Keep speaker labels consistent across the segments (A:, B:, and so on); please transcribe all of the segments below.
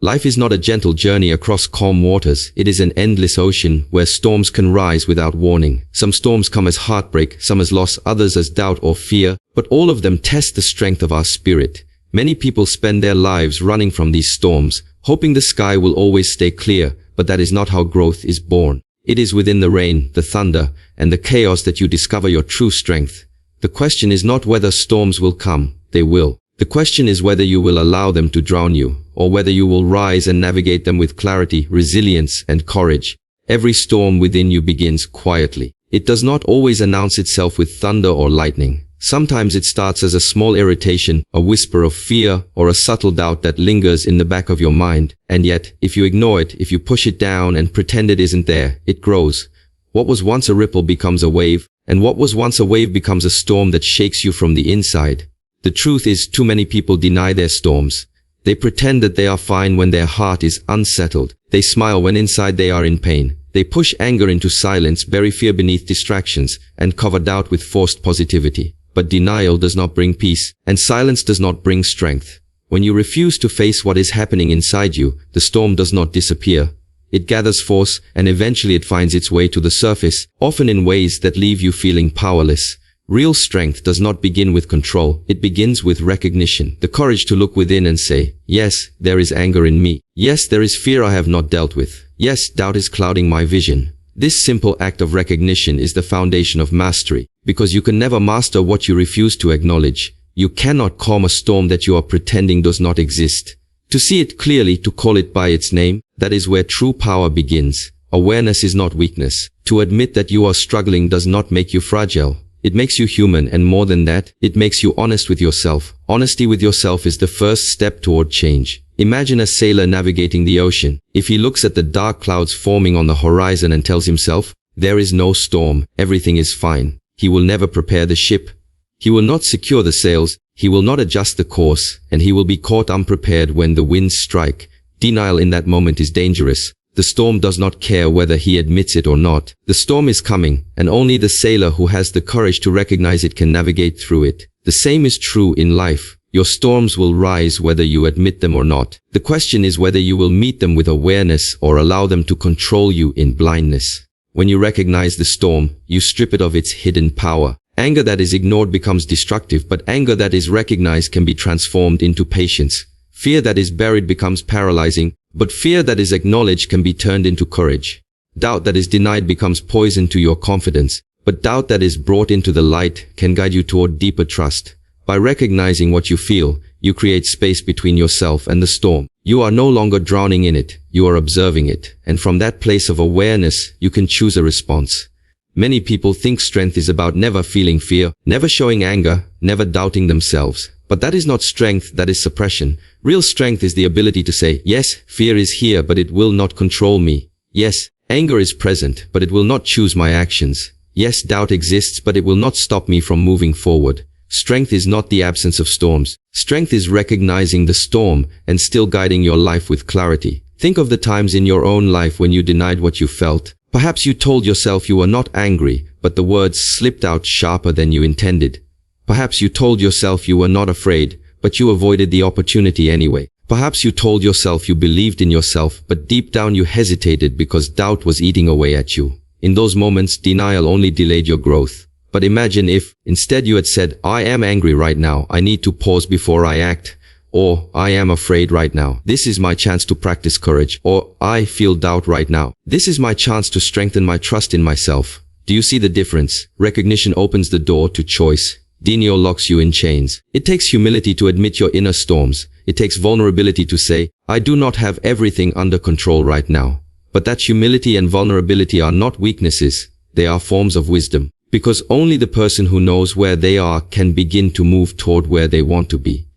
A: Life is not a gentle journey across calm waters. It is an endless ocean where storms can rise without warning. Some storms come as heartbreak, some as loss, others as doubt or fear, but all of them test the strength of our spirit. Many people spend their lives running from these storms, hoping the sky will always stay clear, but that is not how growth is born. It is within the rain, the thunder, and the chaos that you discover your true strength. The question is not whether storms will come, they will. The question is whether you will allow them to drown you, or whether you will rise and navigate them with clarity, resilience, and courage. Every storm within you begins quietly. It does not always announce itself with thunder or lightning. Sometimes it starts as a small irritation, a whisper of fear, or a subtle doubt that lingers in the back of your mind. And yet, if you ignore it, if you push it down and pretend it isn't there, it grows. What was once a ripple becomes a wave, and what was once a wave becomes a storm that shakes you from the inside. The truth is, too many people deny their storms. They pretend that they are fine when their heart is unsettled. They smile when inside they are in pain. They push anger into silence, bury fear beneath distractions, and cover doubt with forced positivity. But denial does not bring peace, and silence does not bring strength. When you refuse to face what is happening inside you, the storm does not disappear. It gathers force, and eventually it finds its way to the surface, often in ways that leave you feeling powerless. Real strength does not begin with control, it begins with recognition. The courage to look within and say, yes, there is anger in me. Yes, there is fear I have not dealt with. Yes, doubt is clouding my vision. This simple act of recognition is the foundation of mastery, because you can never master what you refuse to acknowledge. You cannot calm a storm that you are pretending does not exist. To see it clearly, to call it by its name, that is where true power begins. Awareness is not weakness. To admit that you are struggling does not make you fragile. It makes you human, and more than that, it makes you honest with yourself. Honesty with yourself is the first step toward change. Imagine a sailor navigating the ocean. If he looks at the dark clouds forming on the horizon and tells himself, there is no storm, everything is fine, he will never prepare the ship. He will not secure the sails, he will not adjust the course, and he will be caught unprepared when the winds strike. Denial in that moment is dangerous. The storm does not care whether he admits it or not. The storm is coming, and only the sailor who has the courage to recognize it can navigate through it. The same is true in life. Your storms will rise whether you admit them or not. The question is whether you will meet them with awareness or allow them to control you in blindness. When you recognize the storm, you strip it of its hidden power. Anger that is ignored becomes destructive, but anger that is recognized can be transformed into patience. Fear that is buried becomes paralyzing, but fear that is acknowledged can be turned into courage. Doubt that is denied becomes poison to your confidence, but doubt that is brought into the light can guide you toward deeper trust. By recognizing what you feel, you create space between yourself and the storm. You are no longer drowning in it, you are observing it, and from that place of awareness, you can choose a response. Many people think strength is about never feeling fear, never showing anger, never doubting themselves. But that is not strength, that is suppression. Real strength is the ability to say, yes, fear is here, but it will not control me. Yes, anger is present, but it will not choose my actions. Yes, doubt exists, but it will not stop me from moving forward. Strength is not the absence of storms. Strength is recognizing the storm and still guiding your life with clarity. Think of the times in your own life when you denied what you felt. Perhaps you told yourself you were not angry, but the words slipped out sharper than you intended. Perhaps you told yourself you were not afraid, but you avoided the opportunity anyway. Perhaps you told yourself you believed in yourself, but deep down you hesitated because doubt was eating away at you. In those moments, denial only delayed your growth. But imagine if, instead you had said, I am angry right now, I need to pause before I act. Or, I am afraid right now, this is my chance to practice courage. Or, I feel doubt right now, this is my chance to strengthen my trust in myself. Do you see the difference? Recognition opens the door to choice. Denial locks you in chains. It takes humility to admit your inner storms. It takes vulnerability to say, I do not have everything under control right now. But that humility and vulnerability are not weaknesses. They are forms of wisdom. Because only the person who knows where they are can begin to move toward where they want to be.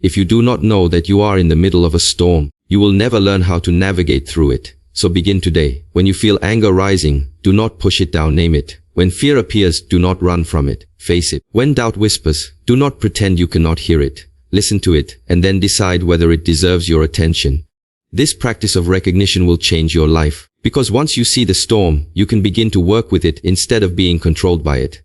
A: If you do not know that you are in the middle of a storm, you will never learn how to navigate through it. So begin today. When you feel anger rising, do not push it down, name it. When fear appears, do not run from it. Face it. When doubt whispers, do not pretend you cannot hear it. Listen to it, and then decide whether it deserves your attention. This practice of recognition will change your life. Because once you see the storm, you can begin to work with it instead of being controlled by it.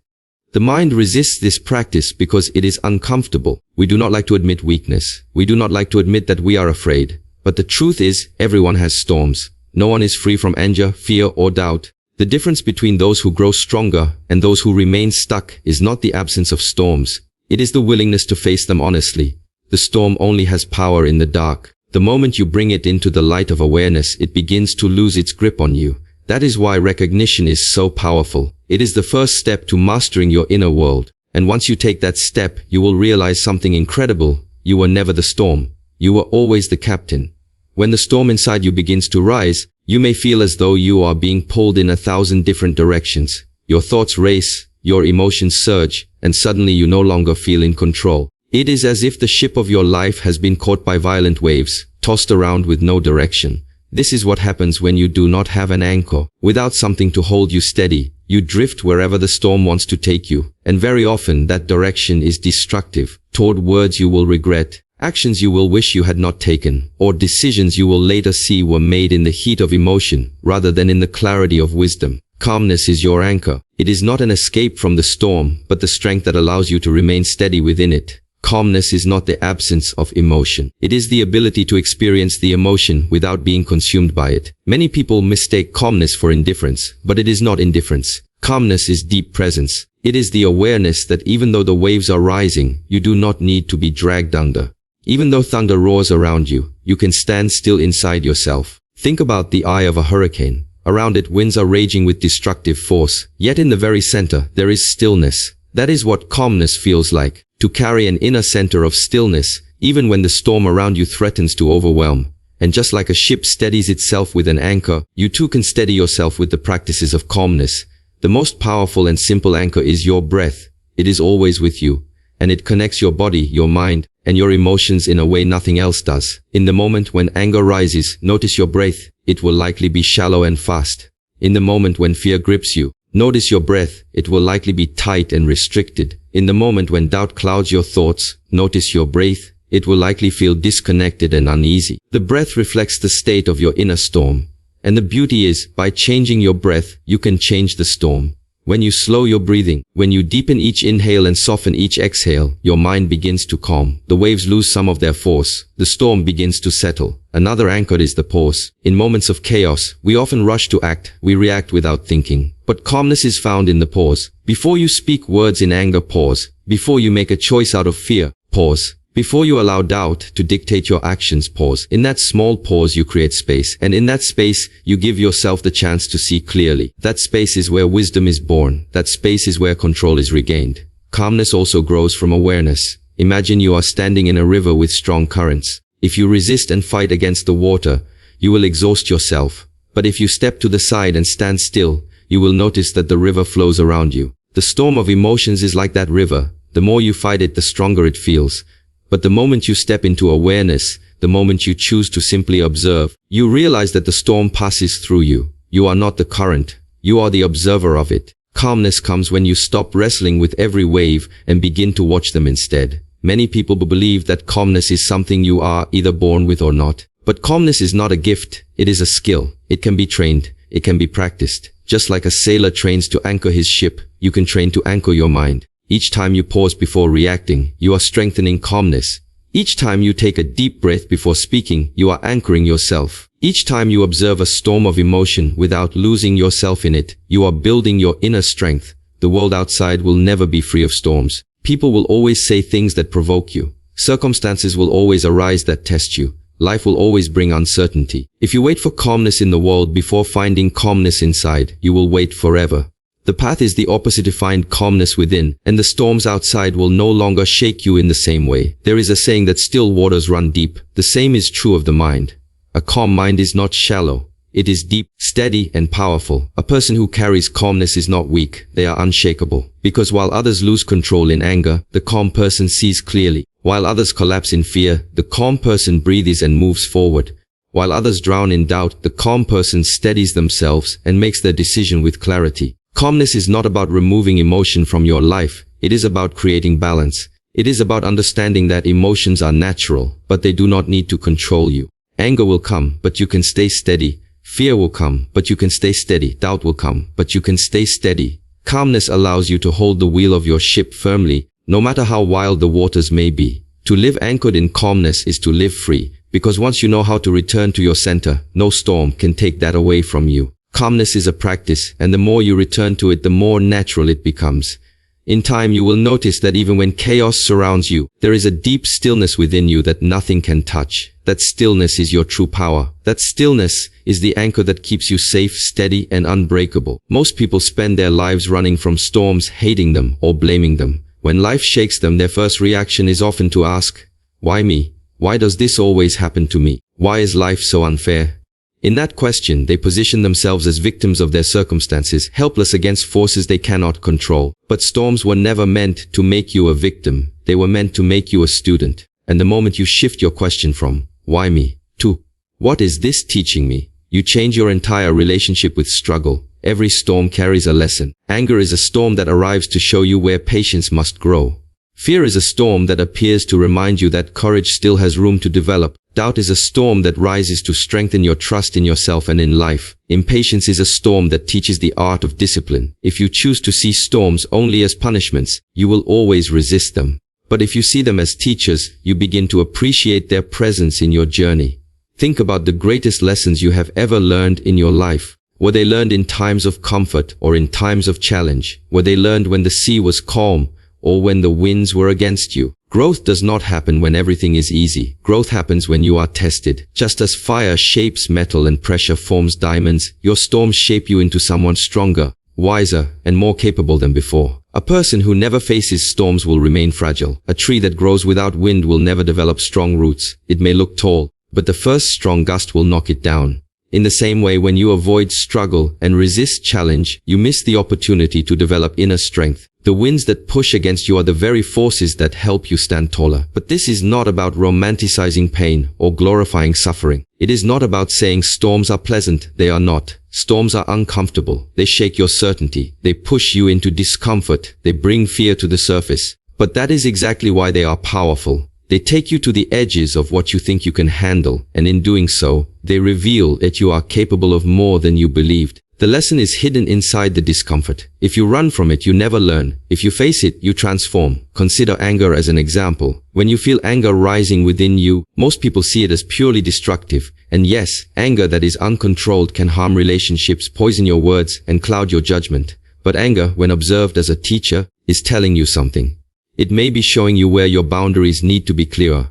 A: The mind resists this practice because it is uncomfortable. We do not like to admit weakness. We do not like to admit that we are afraid. But the truth is, everyone has storms. No one is free from anger, fear, or doubt. The difference between those who grow stronger and those who remain stuck is not the absence of storms. It is the willingness to face them honestly. The storm only has power in the dark. The moment you bring it into the light of awareness, it begins to lose its grip on you. That is why recognition is so powerful. It is the first step to mastering your inner world. And once you take that step, you will realize something incredible. You were never the storm. You were always the captain. When the storm inside you begins to rise, you may feel as though you are being pulled in 1,000 different directions. Your thoughts race, your emotions surge, and suddenly you no longer feel in control. It is as if the ship of your life has been caught by violent waves, tossed around with no direction. This is what happens when you do not have an anchor. Without something to hold you steady, you drift wherever the storm wants to take you. And very often that direction is destructive, toward words you will regret, actions you will wish you had not taken, or decisions you will later see were made in the heat of emotion, rather than in the clarity of wisdom. Calmness is your anchor. It is not an escape from the storm, but the strength that allows you to remain steady within it. Calmness is not the absence of emotion. It is the ability to experience the emotion without being consumed by it. Many people mistake calmness for indifference, but it is not indifference. Calmness is deep presence. It is the awareness that even though the waves are rising, you do not need to be dragged under. Even though thunder roars around you, you can stand still inside yourself. Think about the eye of a hurricane. Around it, winds are raging with destructive force. Yet in the very center, there is stillness. That is what calmness feels like. To carry an inner center of stillness, even when the storm around you threatens to overwhelm. And just like a ship steadies itself with an anchor, you too can steady yourself with the practices of calmness. The most powerful and simple anchor is your breath. It is always with you. And it connects your body, your mind, and your emotions in a way nothing else does. In the moment when anger rises, notice your breath. It will likely be shallow and fast. In the moment when fear grips you, notice your breath. It will likely be tight and restricted. In the moment when doubt clouds your thoughts, notice your breath. It will likely feel disconnected and uneasy. The breath reflects the state of your inner storm. And the beauty is, by changing your breath, you can change the storm. When you slow your breathing, when you deepen each inhale and soften each exhale, your mind begins to calm. The waves lose some of their force. The storm begins to settle. Another anchor is the pause. In moments of chaos, we often rush to act. We react without thinking. But calmness is found in the pause. Before you speak words in anger, pause. Before you make a choice out of fear, pause. Before you allow doubt to dictate your actions, pause. In that small pause, you create space. And in that space, you give yourself the chance to see clearly. That space is where wisdom is born. That space is where control is regained. Calmness also grows from awareness. Imagine you are standing in a river with strong currents. If you resist and fight against the water, you will exhaust yourself. But if you step to the side and stand still, you will notice that the river flows around you. The storm of emotions is like that river. The more you fight it, the stronger it feels. But the moment you step into awareness, the moment you choose to simply observe, you realize that the storm passes through you. You are not the current. You are the observer of it. Calmness comes when you stop wrestling with every wave and begin to watch them instead. Many people believe that calmness is something you are either born with or not. But calmness is not a gift. It is a skill. It can be trained. It can be practiced. Just like a sailor trains to anchor his ship, you can train to anchor your mind. Each time you pause before reacting, you are strengthening calmness. Each time you take a deep breath before speaking, you are anchoring yourself. Each time you observe a storm of emotion without losing yourself in it, you are building your inner strength. The world outside will never be free of storms. People will always say things that provoke you. Circumstances will always arise that test you. Life will always bring uncertainty. If you wait for calmness in the world before finding calmness inside, you will wait forever. The path is the opposite to find calmness within, and the storms outside will no longer shake you in the same way. There is a saying that still waters run deep. The same is true of the mind. A calm mind is not shallow. It is deep, steady, and powerful. A person who carries calmness is not weak. They are unshakable. Because while others lose control in anger, the calm person sees clearly. While others collapse in fear, the calm person breathes and moves forward. While others drown in doubt, the calm person steadies themselves and makes their decision with clarity. Calmness is not about removing emotion from your life. It is about creating balance. It is about understanding that emotions are natural, but they do not need to control you. Anger will come, but you can stay steady. Fear will come, but you can stay steady. Doubt will come, but you can stay steady. Calmness allows you to hold the wheel of your ship firmly, no matter how wild the waters may be. To live anchored in calmness is to live free. Because once you know how to return to your center, no storm can take that away from you. Calmness is a practice, and the more you return to it, the more natural it becomes. In time, you will notice that even when chaos surrounds you, there is a deep stillness within you that nothing can touch. That stillness is your true power. That stillness is the anchor that keeps you safe, steady, and unbreakable. Most people spend their lives running from storms, hating them, or blaming them. When life shakes them, their first reaction is often to ask, "Why me? Why does this always happen to me? Why is life so unfair?" In that question, they position themselves as victims of their circumstances, helpless against forces they cannot control. But storms were never meant to make you a victim. They were meant to make you a student. And the moment you shift your question from, "Why me?" to, "What is this teaching me?" you change your entire relationship with struggle. Every storm carries a lesson. Anger is a storm that arrives to show you where patience must grow. Fear is a storm that appears to remind you that courage still has room to develop. Doubt is a storm that rises to strengthen your trust in yourself and in life. Impatience is a storm that teaches the art of discipline. If you choose to see storms only as punishments, you will always resist them. But if you see them as teachers, you begin to appreciate their presence in your journey. Think about the greatest lessons you have ever learned in your life. Were they learned in times of comfort or in times of challenge? Were they learned when the sea was calm or when the winds were against you? Growth does not happen when everything is easy. Growth happens when you are tested. Just as fire shapes metal and pressure forms diamonds, your storms shape you into someone stronger, wiser, and more capable than before. A person who never faces storms will remain fragile. A tree that grows without wind will never develop strong roots. It may look tall, but the first strong gust will knock it down. In the same way, when you avoid struggle and resist challenge, you miss the opportunity to develop inner strength. The winds that push against you are the very forces that help you stand taller. But this is not about romanticizing pain or glorifying suffering. It is not about saying storms are pleasant. They are not. Storms are uncomfortable. They shake your certainty. They push you into discomfort. They bring fear to the surface. But that is exactly why they are powerful. They take you to the edges of what you think you can handle, and in doing so, they reveal that you are capable of more than you believed. The lesson is hidden inside the discomfort. If you run from it, you never learn. If you face it, you transform. Consider anger as an example. When you feel anger rising within you, most people see it as purely destructive. And yes, anger that is uncontrolled can harm relationships, poison your words, and cloud your judgment. But anger, when observed as a teacher, is telling you something. It may be showing you where your boundaries need to be clearer.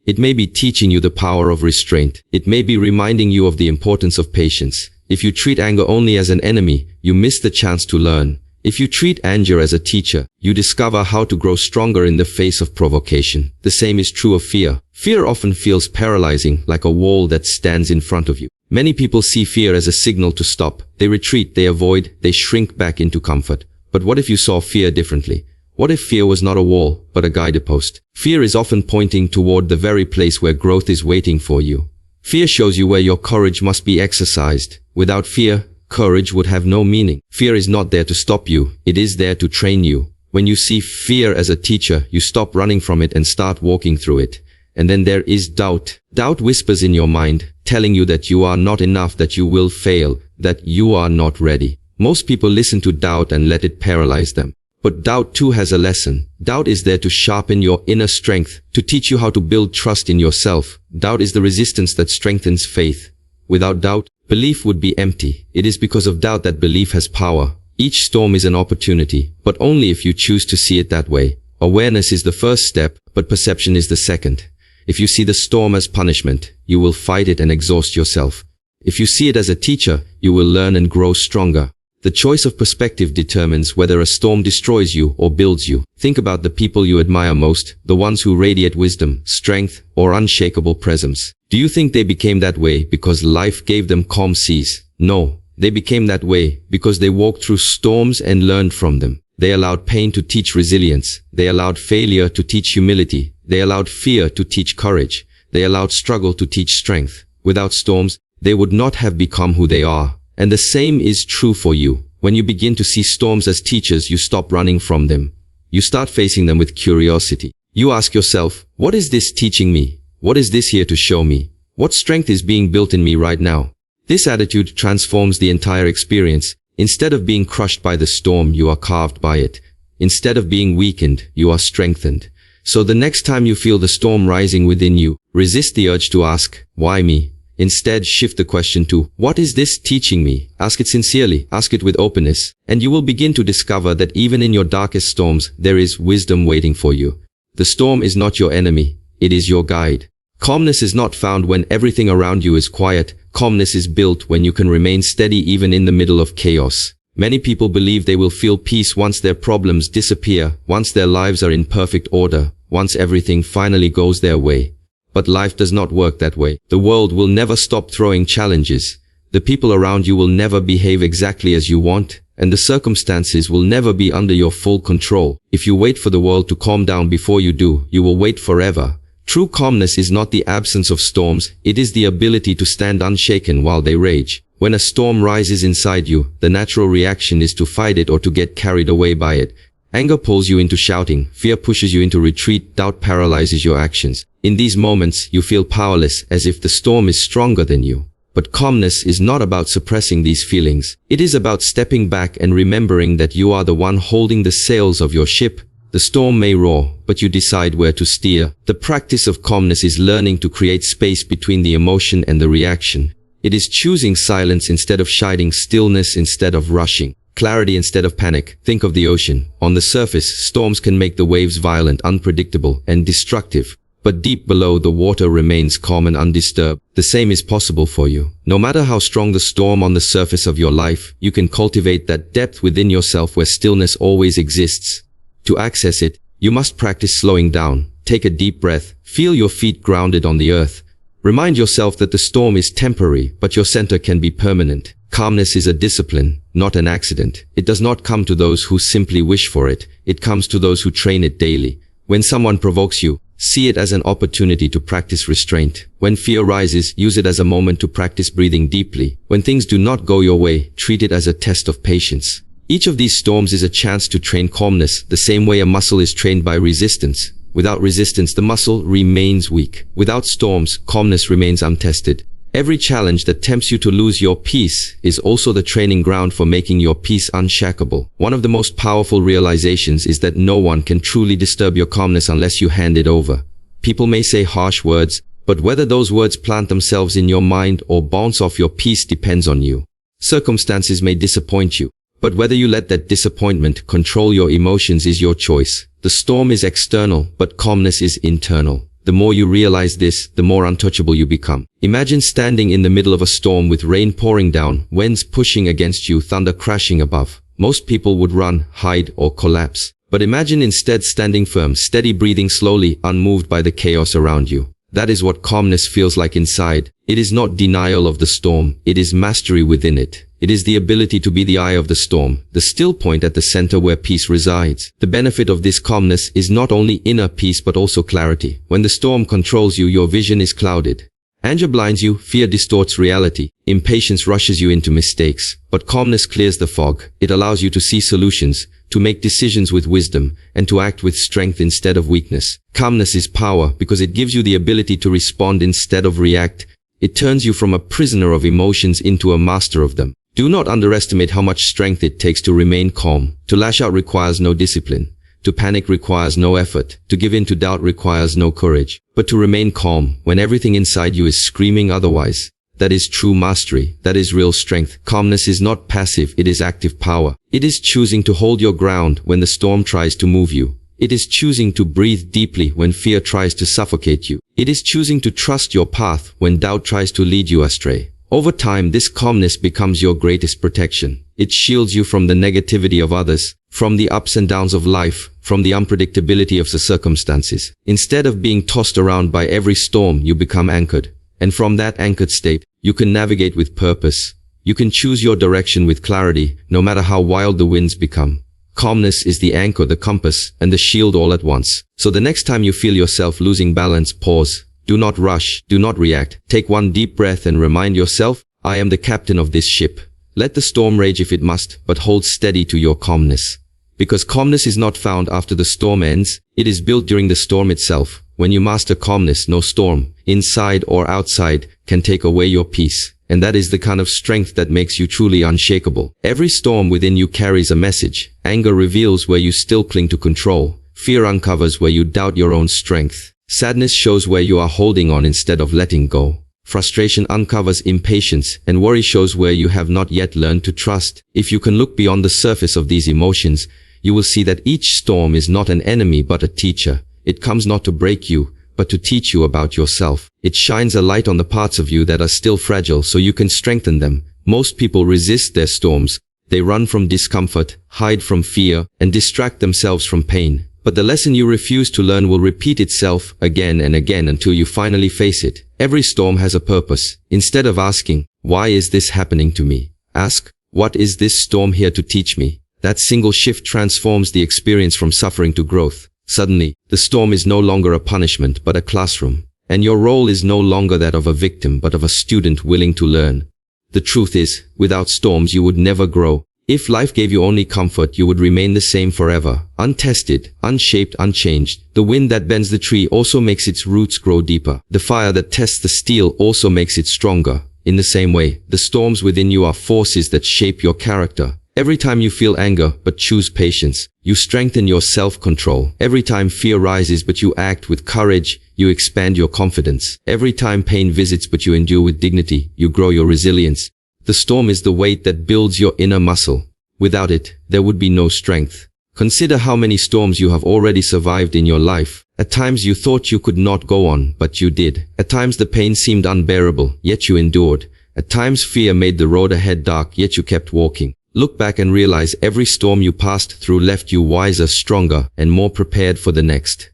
A: It may be teaching you the power of restraint. It may be reminding you of the importance of patience. If you treat anger only as an enemy, you miss the chance to learn. If you treat anger as a teacher, you discover how to grow stronger in the face of provocation. The same is true of fear. Fear often feels paralyzing, like a wall that stands in front of you. Many people see fear as a signal to stop. They retreat, they avoid, they shrink back into comfort. But what if you saw fear differently? What if fear was not a wall, but a guidepost? Fear is often pointing toward the very place where growth is waiting for you. Fear shows you where your courage must be exercised. Without fear, courage would have no meaning. Fear is not there to stop you. It is there to train you. When you see fear as a teacher, you stop running from it and start walking through it. And then there is doubt. Doubt whispers in your mind, telling you that you are not enough, that you will fail, that you are not ready. Most people listen to doubt and let it paralyze them. But doubt too has a lesson. Doubt is there to sharpen your inner strength, to teach you how to build trust in yourself. Doubt is the resistance that strengthens faith. Without doubt, belief would be empty. It is because of doubt that belief has power. Each storm is an opportunity, but only if you choose to see it that way. Awareness is the first step, but perception is the second. If you see the storm as punishment, you will fight it and exhaust yourself. If you see it as a teacher, you will learn and grow stronger. The choice of perspective determines whether a storm destroys you or builds you. Think about the people you admire most, the ones who radiate wisdom, strength, or unshakable presence. Do you think they became that way because life gave them calm seas? No, they became that way because they walked through storms and learned from them. They allowed pain to teach resilience. They allowed failure to teach humility. They allowed fear to teach courage. They allowed struggle to teach strength. Without storms, they would not have become who they are. And the same is true for you. When you begin to see storms as teachers, you stop running from them. You start facing them with curiosity. You ask yourself, what is this teaching me? What is this here to show me? What strength is being built in me right now? This attitude transforms the entire experience. Instead of being crushed by the storm, you are carved by it. Instead of being weakened, you are strengthened. So the next time you feel the storm rising within you, resist the urge to ask, "Why me?" Instead, shift the question to, "What is this teaching me?" Ask it sincerely, ask it with openness, and you will begin to discover that even in your darkest storms, there is wisdom waiting for you. The storm is not your enemy, it is your guide. Calmness is not found when everything around you is quiet. Calmness is built when you can remain steady even in the middle of chaos. Many people believe they will feel peace once their problems disappear, once their lives are in perfect order, once everything finally goes their way. But life does not work that way. The world will never stop throwing challenges. The people around you will never behave exactly as you want, and the circumstances will never be under your full control. If you wait for the world to calm down before you do, you will wait forever. True calmness is not the absence of storms, it is the ability to stand unshaken while they rage. When a storm rises inside you, the natural reaction is to fight it or to get carried away by it. Anger pulls you into shouting, fear pushes you into retreat, doubt paralyzes your actions. In these moments, you feel powerless, as if the storm is stronger than you. But calmness is not about suppressing these feelings. It is about stepping back and remembering that you are the one holding the sails of your ship. The storm may roar, but you decide where to steer. The practice of calmness is learning to create space between the emotion and the reaction. It is choosing silence instead of shouting, stillness instead of rushing, clarity instead of panic. Think of the ocean. On the surface, storms can make the waves violent, unpredictable, and destructive. But deep below, the water remains calm and undisturbed. The same is possible for you. No matter how strong the storm on the surface of your life, you can cultivate that depth within yourself where stillness always exists. To access it, you must practice slowing down. Take a deep breath. Feel your feet grounded on the earth. Remind yourself that the storm is temporary, but your center can be permanent. Calmness is a discipline, not an accident. It does not come to those who simply wish for it. It comes to those who train it daily. When someone provokes you, see it as an opportunity to practice restraint. When fear rises, use it as a moment to practice breathing deeply. When things do not go your way, treat it as a test of patience. Each of these storms is a chance to train calmness, the same way a muscle is trained by resistance. Without resistance, the muscle remains weak. Without storms, calmness remains untested. Every challenge that tempts you to lose your peace is also the training ground for making your peace unshakable. One of the most powerful realizations is that no one can truly disturb your calmness unless you hand it over. People may say harsh words, but whether those words plant themselves in your mind or bounce off your peace depends on you. Circumstances may disappoint you, but whether you let that disappointment control your emotions is your choice. The storm is external, but calmness is internal. The more you realize this, the more untouchable you become. Imagine standing in the middle of a storm with rain pouring down, winds pushing against you, thunder crashing above. Most people would run, hide, or collapse. But imagine instead standing firm, steady, breathing slowly, unmoved by the chaos around you. That is what calmness feels like inside. It is not denial of the storm, it is mastery within it. It is the ability to be the eye of the storm, the still point at the center where peace resides. The benefit of this calmness is not only inner peace but also clarity. When the storm controls you, your vision is clouded. Anger blinds you, fear distorts reality, impatience rushes you into mistakes. But calmness clears the fog. It allows you to see solutions, to make decisions with wisdom, and to act with strength instead of weakness. Calmness is power because it gives you the ability to respond instead of react. It turns you from a prisoner of emotions into a master of them. Do not underestimate how much strength it takes to remain calm. To lash out requires no discipline. To panic requires no effort. To give in to doubt requires no courage. But to remain calm when everything inside you is screaming otherwise, that is true mastery. That is real strength. Calmness is not passive, it is active power. It is choosing to hold your ground when the storm tries to move you. It is choosing to breathe deeply when fear tries to suffocate you. It is choosing to trust your path when doubt tries to lead you astray. Over time, this calmness becomes your greatest protection. It shields you from the negativity of others, from the ups and downs of life, from the unpredictability of the circumstances. Instead of being tossed around by every storm, you become anchored. And from that anchored state, you can navigate with purpose. You can choose your direction with clarity, no matter how wild the winds become. Calmness is the anchor, the compass, and the shield all at once. So the next time you feel yourself losing balance, pause. Do not rush, do not react. Take one deep breath and remind yourself, I am the captain of this ship. Let the storm rage if it must, but hold steady to your calmness. Because calmness is not found after the storm ends, it is built during the storm itself. When you master calmness, no storm, inside or outside, can take away your peace. And that is the kind of strength that makes you truly unshakable. Every storm within you carries a message. Anger reveals where you still cling to control. Fear uncovers where you doubt your own strength. Sadness shows where you are holding on instead of letting go. Frustration uncovers impatience, and worry shows where you have not yet learned to trust. If you can look beyond the surface of these emotions, you will see that each storm is not an enemy but a teacher. It comes not to break you, but to teach you about yourself. It shines a light on the parts of you that are still fragile so you can strengthen them. Most people resist their storms. They run from discomfort, hide from fear, and distract themselves from pain. But the lesson you refuse to learn will repeat itself again and again until you finally face it. Every storm has a purpose. Instead of asking, "Why is this happening to me?" ask, "What is this storm here to teach me?" That single shift transforms the experience from suffering to growth. Suddenly, the storm is no longer a punishment but a classroom. And your role is no longer that of a victim but of a student willing to learn. The truth is, without storms you would never grow. If life gave you only comfort, you would remain the same forever, untested, unshaped, unchanged. The wind that bends the tree also makes its roots grow deeper. The fire that tests the steel also makes it stronger. In the same way, the storms within you are forces that shape your character. Every time you feel anger but choose patience, you strengthen your self-control. Every time fear rises but you act with courage, you expand your confidence. Every time pain visits but you endure with dignity, you grow your resilience. The storm is the weight that builds your inner muscle. Without it, there would be no strength. Consider how many storms you have already survived in your life. At times you thought you could not go on, but you did. At times the pain seemed unbearable, yet you endured. At times fear made the road ahead dark, yet you kept walking. Look back and realize every storm you passed through left you wiser, stronger, and more prepared for the next.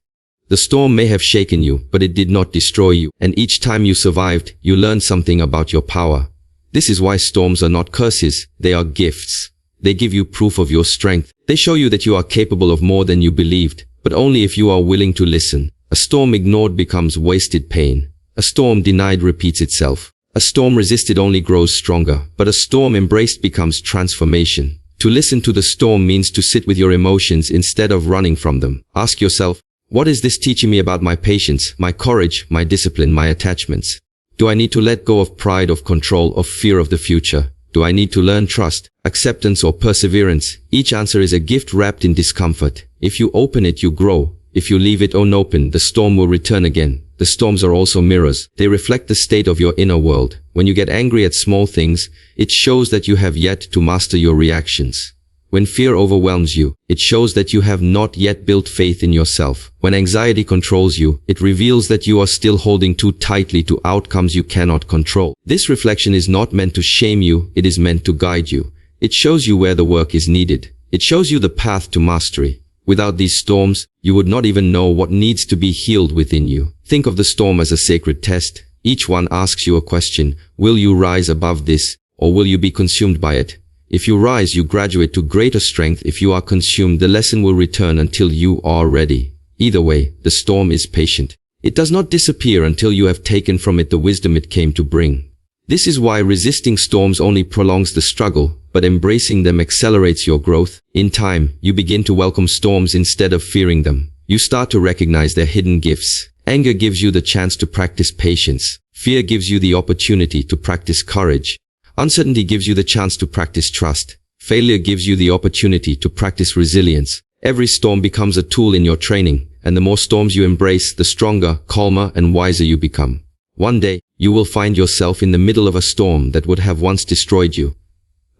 A: The storm may have shaken you, but it did not destroy you. And each time you survived, you learned something about your power. This is why storms are not curses, they are gifts. They give you proof of your strength. They show you that you are capable of more than you believed, but only if you are willing to listen. A storm ignored becomes wasted pain. A storm denied repeats itself. A storm resisted only grows stronger, but a storm embraced becomes transformation. To listen to the storm means to sit with your emotions instead of running from them. Ask yourself, what is this teaching me about my patience, my courage, my discipline, my attachments? Do I need to let go of pride, of control, of fear of the future? Do I need to learn trust, acceptance, or perseverance? Each answer is a gift wrapped in discomfort. If you open it, you grow. If you leave it unopened, the storm will return again. The storms are also mirrors. They reflect the state of your inner world. When you get angry at small things, it shows that you have yet to master your reactions. When fear overwhelms you, it shows that you have not yet built faith in yourself. When anxiety controls you, it reveals that you are still holding too tightly to outcomes you cannot control. This reflection is not meant to shame you, it is meant to guide you. It shows you where the work is needed. It shows you the path to mastery. Without these storms, you would not even know what needs to be healed within you. Think of the storm as a sacred test. Each one asks you a question. Will you rise above this, or will you be consumed by it? If you rise, you graduate to greater strength. If you are consumed, the lesson will return until you are ready. Either way, the storm is patient. It does not disappear until you have taken from it the wisdom it came to bring. This is why resisting storms only prolongs the struggle, but embracing them accelerates your growth. In time, you begin to welcome storms instead of fearing them. You start to recognize their hidden gifts. Anger gives you the chance to practice patience. Fear gives you the opportunity to practice courage. Uncertainty gives you the chance to practice trust. Failure gives you the opportunity to practice resilience. Every storm becomes a tool in your training, and the more storms you embrace, the stronger, calmer, and wiser you become. One day, you will find yourself in the middle of a storm that would have once destroyed you.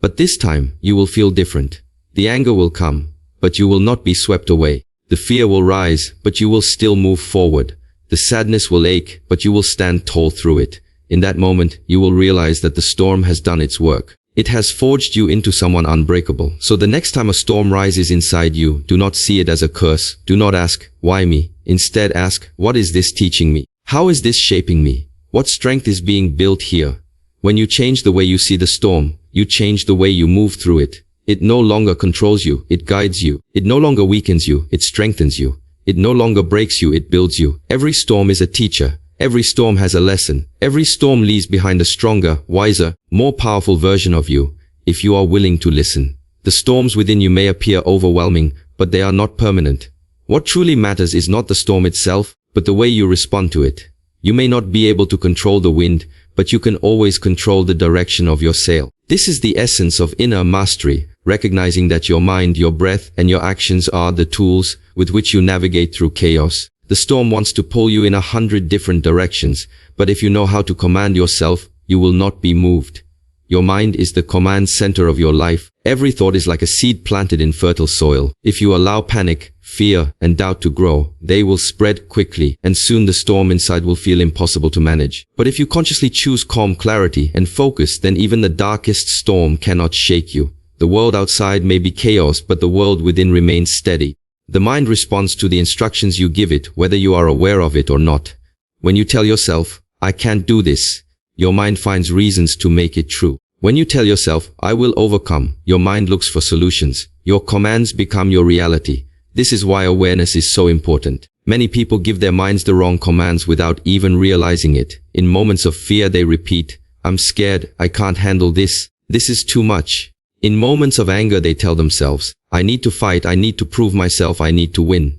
A: But this time, you will feel different. The anger will come, but you will not be swept away. The fear will rise, but you will still move forward. The sadness will ache, but you will stand tall through it. In that moment, you will realize that the storm has done its work. It has forged you into someone unbreakable. So the next time a storm rises inside you, do not see it as a curse. Do not ask, why me? Instead ask, what is this teaching me? How is this shaping me? What strength is being built here? When you change the way you see the storm, you change the way you move through it. It no longer controls you, it guides you. It no longer weakens you, it strengthens you. It no longer breaks you, it builds you. Every storm is a teacher. Every storm has a lesson. Every storm leaves behind a stronger, wiser, more powerful version of you, if you are willing to listen. The storms within you may appear overwhelming, but they are not permanent. What truly matters is not the storm itself, but the way you respond to it. You may not be able to control the wind, but you can always control the direction of your sail. This is the essence of inner mastery, recognizing that your mind, your breath, and your actions are the tools with which you navigate through chaos. The storm wants to pull you in 100 different directions, but if you know how to command yourself, you will not be moved. Your mind is the command center of your life. Every thought is like a seed planted in fertile soil. If you allow panic, fear, and doubt to grow, they will spread quickly, and soon the storm inside will feel impossible to manage. But if you consciously choose calm, clarity, and focus, then even the darkest storm cannot shake you. The world outside may be chaos, but the world within remains steady. The mind responds to the instructions you give it, whether you are aware of it or not. When you tell yourself, "I can't do this," your mind finds reasons to make it true. When you tell yourself, "I will overcome," your mind looks for solutions. Your commands become your reality. This is why awareness is so important. Many people give their minds the wrong commands without even realizing it. In moments of fear, they repeat, "I'm scared, I can't handle this, this is too much." In moments of anger, they tell themselves, "I need to fight, I need to prove myself, I need to win."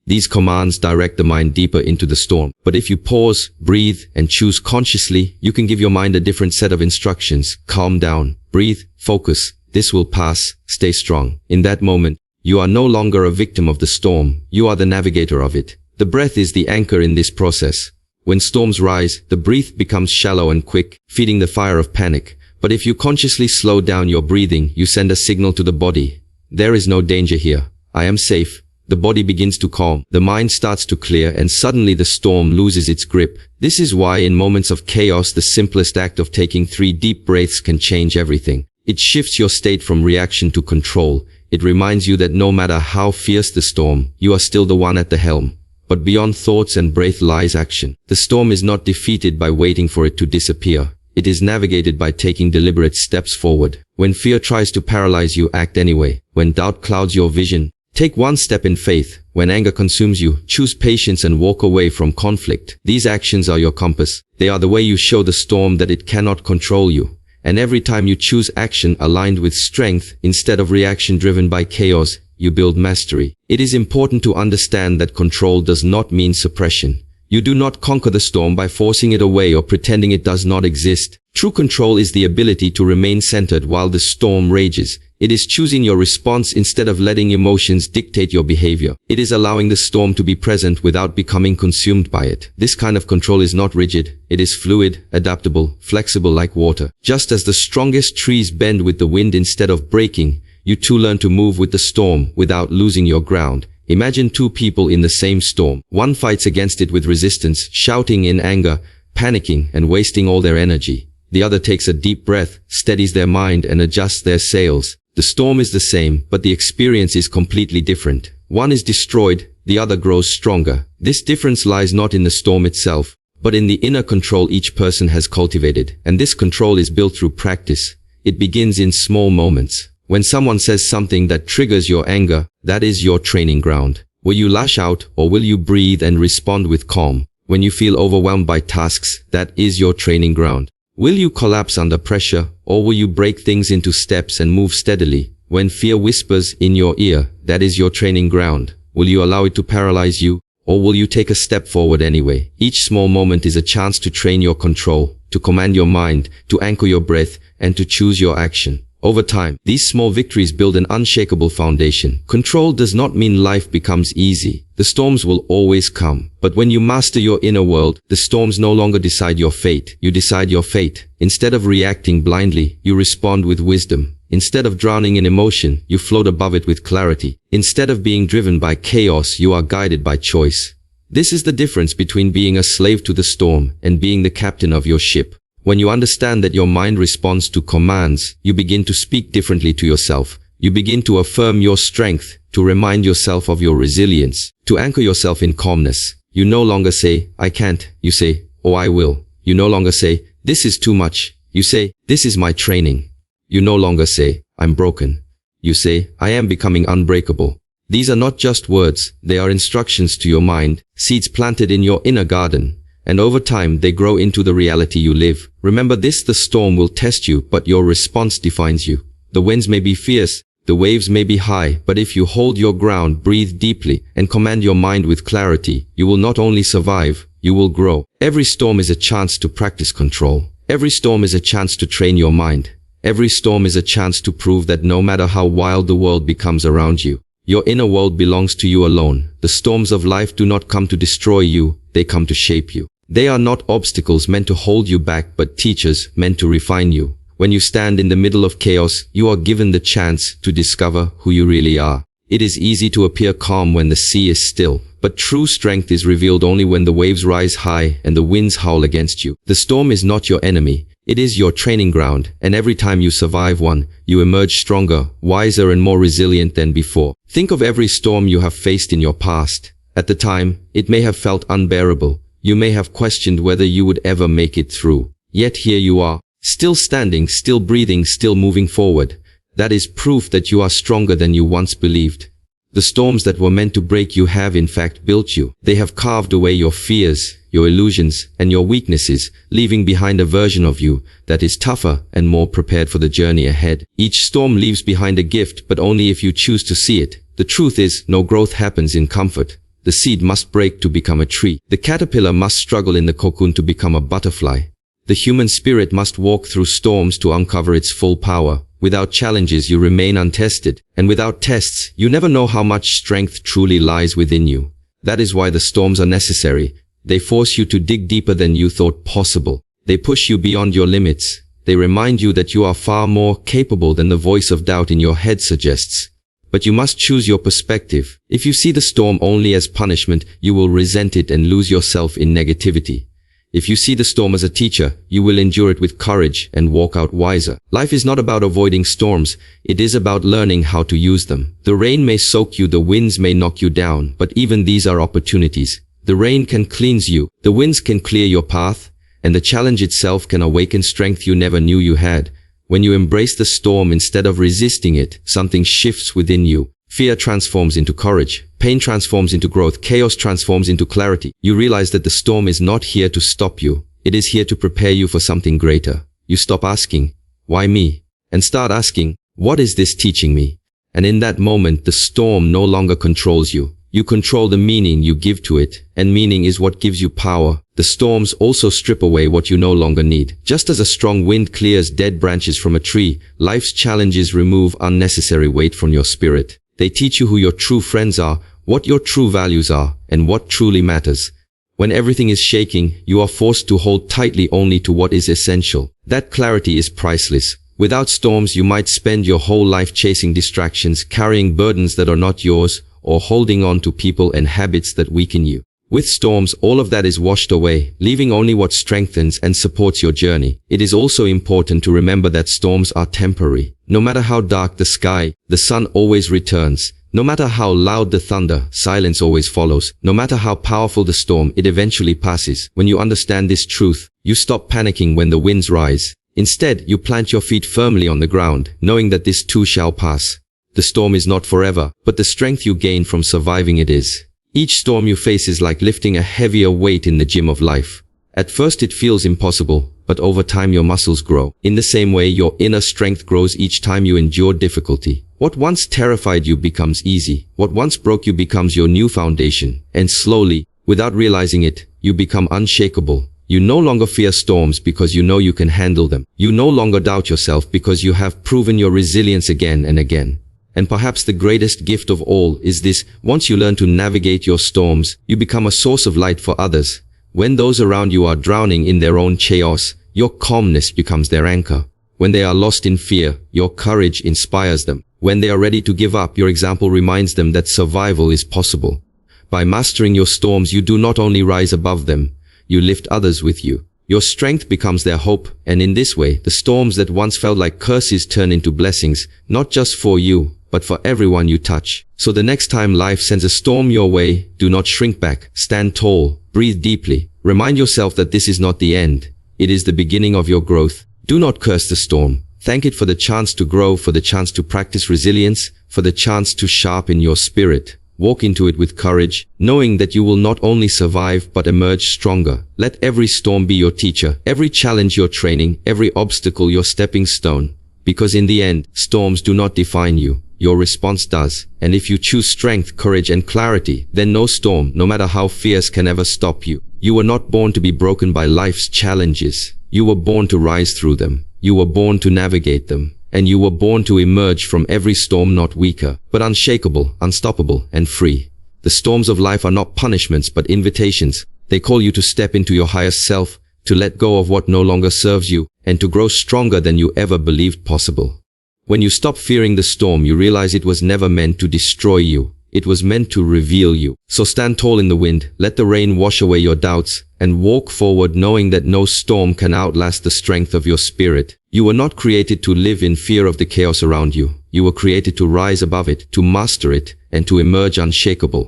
A: These commands direct the mind deeper into the storm. But if you pause, breathe, and choose consciously, you can give your mind a different set of instructions. Calm down, breathe, focus. This will pass, stay strong. In that moment, you are no longer a victim of the storm. You are the navigator of it. The breath is the anchor in this process. When storms rise, the breath becomes shallow and quick, feeding the fire of panic. But if you consciously slow down your breathing, you send a signal to the body. There is no danger here. I am safe. The body begins to calm, the mind starts to clear, and suddenly the storm loses its grip. This is why in moments of chaos, the simplest act of taking 3 deep breaths can change everything. It shifts your state from reaction to control. It reminds you that no matter how fierce the storm, you are still the one at the helm. But beyond thoughts and breath lies action. The storm is not defeated by waiting for it to disappear. It is navigated by taking deliberate steps forward. When fear tries to paralyze you, act anyway. When doubt clouds your vision, take one step in faith. When anger consumes you, choose patience and walk away from conflict. These actions are your compass. They are the way you show the storm that it cannot control you. And every time you choose action aligned with strength, instead of reaction driven by chaos, you build mastery. It is important to understand that control does not mean suppression. You do not conquer the storm by forcing it away or pretending it does not exist. True control is the ability to remain centered while the storm rages. It is choosing your response instead of letting emotions dictate your behavior. It is allowing the storm to be present without becoming consumed by it. This kind of control is not rigid. It is fluid, adaptable, flexible like water. Just as the strongest trees bend with the wind instead of breaking, you too learn to move with the storm without losing your ground. Imagine 2 people in the same storm. One fights against it with resistance, shouting in anger, panicking, and wasting all their energy. The other takes a deep breath, steadies their mind, and adjusts their sails. The storm is the same, but the experience is completely different. One is destroyed, the other grows stronger. This difference lies not in the storm itself, but in the inner control each person has cultivated. And this control is built through practice. It begins in small moments. When someone says something that triggers your anger, that is your training ground. Will you lash out, or will you breathe and respond with calm? When you feel overwhelmed by tasks, that is your training ground. Will you collapse under pressure, or will you break things into steps and move steadily? When fear whispers in your ear, that is your training ground. Will you allow it to paralyze you, or will you take a step forward anyway? Each small moment is a chance to train your control, to command your mind, to anchor your breath, and to choose your action. Over time, these small victories build an unshakable foundation. Control does not mean life becomes easy. The storms will always come. But when you master your inner world, the storms no longer decide your fate. You decide your fate. Instead of reacting blindly, you respond with wisdom. Instead of drowning in emotion, you float above it with clarity. Instead of being driven by chaos, you are guided by choice. This is the difference between being a slave to the storm and being the captain of your ship. When you understand that your mind responds to commands, you begin to speak differently to yourself. You begin to affirm your strength, to remind yourself of your resilience, to anchor yourself in calmness. You no longer say, "I can't." You say, "Oh, I will." You no longer say, "This is too much." You say, "This is my training." You no longer say, "I'm broken." You say, "I am becoming unbreakable." These are not just words, they are instructions to your mind, seeds planted in your inner garden. And over time, they grow into the reality you live. Remember this: the storm will test you, but your response defines you. The winds may be fierce, the waves may be high, but if you hold your ground, breathe deeply, and command your mind with clarity, you will not only survive, you will grow. Every storm is a chance to practice control. Every storm is a chance to train your mind. Every storm is a chance to prove that no matter how wild the world becomes around you, your inner world belongs to you alone. The storms of life do not come to destroy you, they come to shape you. They are not obstacles meant to hold you back, but teachers meant to refine you. When you stand in the middle of chaos, you are given the chance to discover who you really are. It is easy to appear calm when the sea is still, but true strength is revealed only when the waves rise high and the winds howl against you. The storm is not your enemy. It is your training ground, and every time you survive one, you emerge stronger, wiser and more resilient than before. Think of every storm you have faced in your past. At the time, it may have felt unbearable. You may have questioned whether you would ever make it through. Yet here you are, still standing, still breathing, still moving forward. That is proof that you are stronger than you once believed. The storms that were meant to break you have in fact built you. They have carved away your fears, your illusions, and your weaknesses, leaving behind a version of you that is tougher and more prepared for the journey ahead. Each storm leaves behind a gift, but only if you choose to see it. The truth is, no growth happens in comfort. The seed must break to become a tree. The caterpillar must struggle in the cocoon to become a butterfly. The human spirit must walk through storms to uncover its full power. Without challenges, you remain untested, and without tests, you never know how much strength truly lies within you. That is why the storms are necessary. They force you to dig deeper than you thought possible. They push you beyond your limits. They remind you that you are far more capable than the voice of doubt in your head suggests. But you must choose your perspective. If you see the storm only as punishment, you will resent it and lose yourself in negativity. If you see the storm as a teacher, you will endure it with courage and walk out wiser. Life is not about avoiding storms, it is about learning how to use them. The rain may soak you, the winds may knock you down, but even these are opportunities. The rain can cleanse you, the winds can clear your path, and the challenge itself can awaken strength you never knew you had. When you embrace the storm instead of resisting it, something shifts within you. Fear transforms into courage. Pain transforms into growth. Chaos transforms into clarity. You realize that the storm is not here to stop you. It is here to prepare you for something greater. You stop asking, "Why me?" and start asking, "What is this teaching me?" And in that moment, the storm no longer controls you. You control the meaning you give to it, and meaning is what gives you power. The storms also strip away what you no longer need. Just as a strong wind clears dead branches from a tree, life's challenges remove unnecessary weight from your spirit. They teach you who your true friends are, what your true values are, and what truly matters. When everything is shaking, you are forced to hold tightly only to what is essential. That clarity is priceless. Without storms, you might spend your whole life chasing distractions, carrying burdens that are not yours, or holding on to people and habits that weaken you. With storms, all of that is washed away, leaving only what strengthens and supports your journey. It is also important to remember that storms are temporary. No matter how dark the sky, the sun always returns. No matter how loud the thunder, silence always follows. No matter how powerful the storm, it eventually passes. When you understand this truth, you stop panicking when the winds rise. Instead, you plant your feet firmly on the ground, knowing that this too shall pass. The storm is not forever, but the strength you gain from surviving it is. Each storm you face is like lifting a heavier weight in the gym of life. At first it feels impossible, but over time your muscles grow. In the same way, your inner strength grows each time you endure difficulty. What once terrified you becomes easy. What once broke you becomes your new foundation. And slowly, without realizing it, you become unshakable. You no longer fear storms because you know you can handle them. You no longer doubt yourself because you have proven your resilience again and again. And perhaps the greatest gift of all is this: once you learn to navigate your storms, you become a source of light for others. When those around you are drowning in their own chaos, your calmness becomes their anchor. When they are lost in fear, your courage inspires them. When they are ready to give up, your example reminds them that survival is possible. By mastering your storms, you do not only rise above them, you lift others with you. Your strength becomes their hope, and in this way, the storms that once felt like curses turn into blessings, not just for you, but for everyone you touch. So the next time life sends a storm your way, do not shrink back. Stand tall, breathe deeply. Remind yourself that this is not the end. It is the beginning of your growth. Do not curse the storm. Thank it for the chance to grow, for the chance to practice resilience, for the chance to sharpen your spirit. Walk into it with courage, knowing that you will not only survive but emerge stronger. Let every storm be your teacher, every challenge your training, every obstacle your stepping stone. Because in the end, storms do not define you. Your response does. And if you choose strength, courage, and clarity, then no storm, no matter how fierce, can ever stop you. You were not born to be broken by life's challenges. You were born to rise through them. You were born to navigate them. And you were born to emerge from every storm not weaker, but unshakable, unstoppable, and free. The storms of life are not punishments but invitations. They call you to step into your higher self, to let go of what no longer serves you, and to grow stronger than you ever believed possible. When you stop fearing the storm, you realize it was never meant to destroy you. It was meant to reveal you. So stand tall in the wind, let the rain wash away your doubts, and walk forward knowing that no storm can outlast the strength of your spirit. You were not created to live in fear of the chaos around you. You were created to rise above it, to master it, and to emerge unshakable.